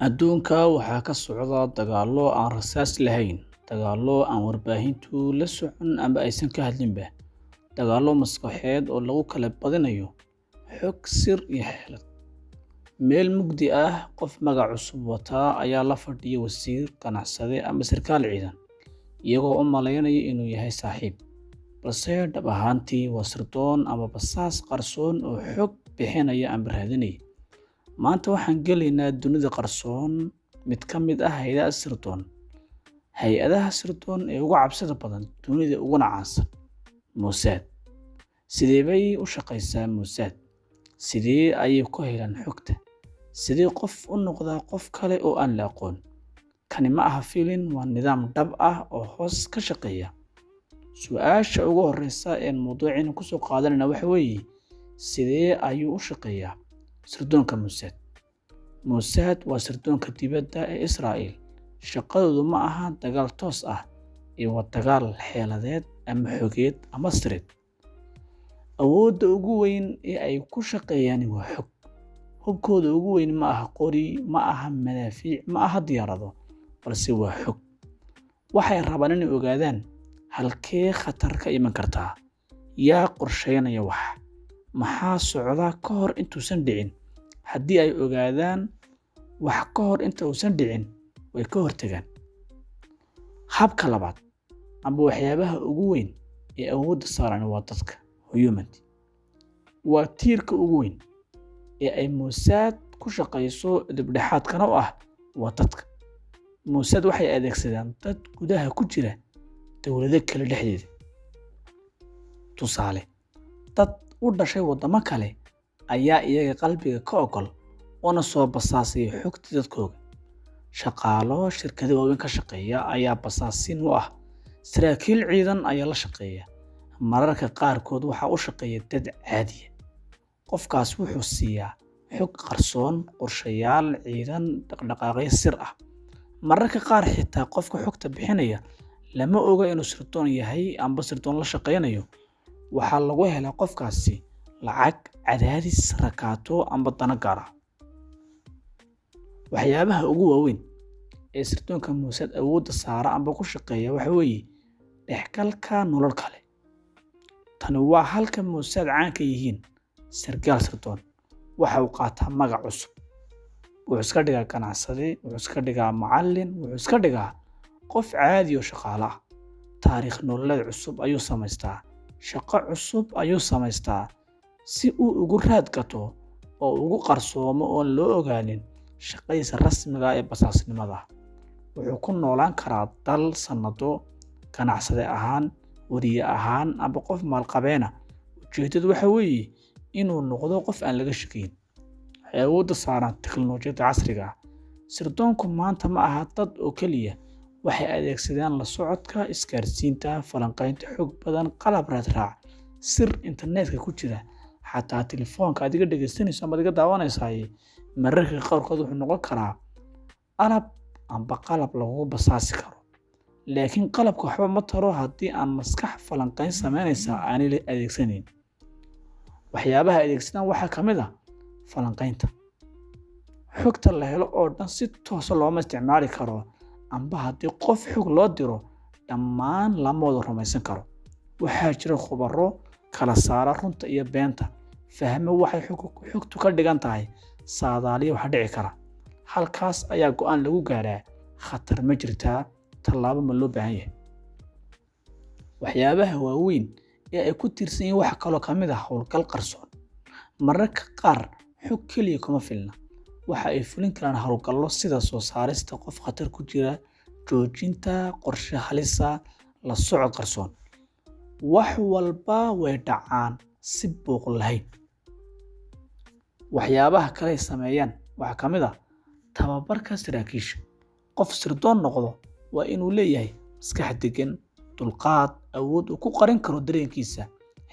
Adduunka waxaa ka socda dagaallo aan rasaas lahayn, dagaallo aan warbaahintu la socon ama aysan ka hadlinba, dagaallo maskaxeed oo lagu kala badinayo xog, sir iyo xeelad. Meel mugdi ah, qof magac cusub wata ayaa la fadhiya wasiir, ganacsade ama sarkaal ciidan, iyagoo u malaynaya inuu yahay saaxiib, balse dhab ahaantii waa sirdoon ama basaas qarsoon oo xog bixinaya ama raadinaya. Maanta waxaan gelaynaa dunida qarsoon, mid ka mid ah hay'adaha sirdoon ee ugu cabsida badan dunida uguna caansan, Mossad. Sidee bay u shaqaysaa Mossad? Sidee ayay ku helaan xogta? Sidee qof u noqdaa qof kale oo aan la aqoon? Kani ma aha filin, waa nidaam dhab ah oo hoos ka shaqeeya. Su'aasha ugu horreysa ee mawduucina ku soo qaadanayna waxa weeye: sidee ayuu u shaqeeyaa sirdoonka Mossad? Mossad waa sirdoonka dibadda ee Israa'iil. Shaqadoodu ma aha dagaal toos ah, waa dagaal xeeladeed ama xogeed ama sireed. Awoodda ugu weyn ee ay ku shaqeeyaan waa xog. Hubkooda ugu weyn ma aha qori, ma aha madaafiic, ma aha diyaarado, balse waa xog. Waxay rabaan inay ogaadaan halkee khatar ka iman kartaa, yaa qorsheynaya wax, maxaa socda ka hor intuusan dhicin. Haddii ay ogaadaan wax ka hor inta uusan dhicin, way ka hortagaan. Habka labaad ama waxyaabaha ugu weyn ee awoodda saaran waa dadka human. Waa tiirka ugu weyn ee ay Mossad ku shaqeyso, dhexdhexaadkana u ah waa dadka. Mossad waxay adeegsadaan dad gudaha ku jira dowlado kale dhexdeeda. Tusaale, dad u dhashay waddamo kale ayaa iyaga qalbiga ka oggol una soo basaasaya xogta dadkooda. Shaqaalo shirkado waaweyn ka shaqeeya ayaa basaasin u ah. Saraakiil ciidan ayaa la shaqeeya. Mararka qaarkood waxaa u shaqeeya dad caadiya. Qofkaas wuxuu siiyaa xog qarsoon, qorshayaal ciidan, dhaqdhaqaaqyo sir ah. Mararka qaar xitaa qofka xogta bixinaya lama oga inuu sirdoon yahay amba sirdoon la shaqeynayo. Waxaa lagu helaa qofkaasi lacag, cadaadis, rakaato amba dana gaar ah. Waxyaabaha ugu waaweyn ee sirdoonka Mossad awoodda saara amba ku shaqeeya waxa weeye dhexgalka nolol kale. Tani waa halka Mossad caan ka yihiin. Sarkaal sirdoon waxa uu qaataa magac cusub, wuxuu iska dhigaa ganacsade, wuxuu iska dhigaa macallin, wuxuu iska dhigaa qof caadi oo shaqaale ah. Taariikh nololeed cusub ayuu samaystaa, shaqo cusub ayuu samaystaa si uu ugu raad gato oo ugu qarsoomo oon loo ogaanin shaqadiisa rasmiga ah ee basaasnimada. Wuxuu ku noolaan karaa dal sanado, ganacsade ahaan, wariye ahaan amba qof maalqabeena. Ujeedadu waxa weeye inuu noqdo qof aan laga shaqeyn. Waxay awoodda saaraan tiknoolajiyadda casriga ah. Sirdoonku maanta ma aha dad oo keliya, waxay adeegsadaan la socodka, isgaarsiinta, falanqaynta xog badan, qalab raad raac, sir internetka ku jira. Xataa telefoonka aad iga dhegeysanayso ama iga daawanaysaay mararka qaarkood wuxuu noqon karaa alab amba qalab lagu basaasi karo. Laakiin qalabka waxba ma taro haddii aan maskax falanqayn sameynaysa aanay la adeegsanayn. Waxyaabaha adeegsadaan waxaa ka mid ah falanqaynta. Xogta la helo oo dhan si toos ah looma isticmaali karo, amba haddii qof xog loo diro, dhammaan lama wada rumaysan karo. Waxaa jira khubaro kala saara runta iyo beenta, fahma waxay xogtu ka dhigan tahay, saadaaliya waxa dhici kara. Halkaas ayaa go'aan lagu gaaraa. Khatar ma jirtaa, tallaabo ma loo baahan yahay. Waxyaabaha waaweyn ee ay ku tiirsan yihiin waxa kaloo ka mid ah hawlgal qarsoon. Mararka qaar xog keliya kuma filna. Waxa ay fulin karaan hawlgallo sida soo saarista qof khatar ku jira, joojinta qorshe halis ah, la socod qarsoon. Wax walba way dhacaan si buuq lahayn. Waxyaabaha kale ay sameeyaan waxaa ka mid ah tababarka saraakiisha. Qof sirdoon noqdo waa inuu leeyahay maskax degan, dulqaad, awood uu ku qarin karo dareenkiisa,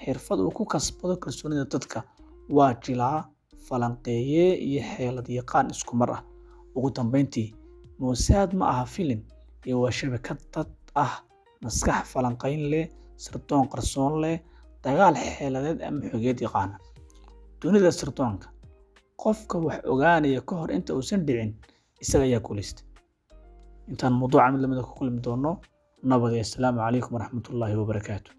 xirfad uu ku kasbado kalsoonida dadka. Waa jilaa, falanqeeye iyo xeelad yaqaan isku mar ah. Ugu dambeyntii, Mossad ma aha filin, waa shabakad dad ah, maskax falanqayn leh, sirdoon qarsoon leh, dagaal xeeladeed ama xogeed yaqaan. Dunida sirdoonka, qofka wax ogaanaya ka hor inta uusan dhicin isaga ayaa guulaystay. intaan mawduuca mid lamida ku kulmi doono nabad iyo assalaamu calaykum waraxmatullaahi wabarakaatu.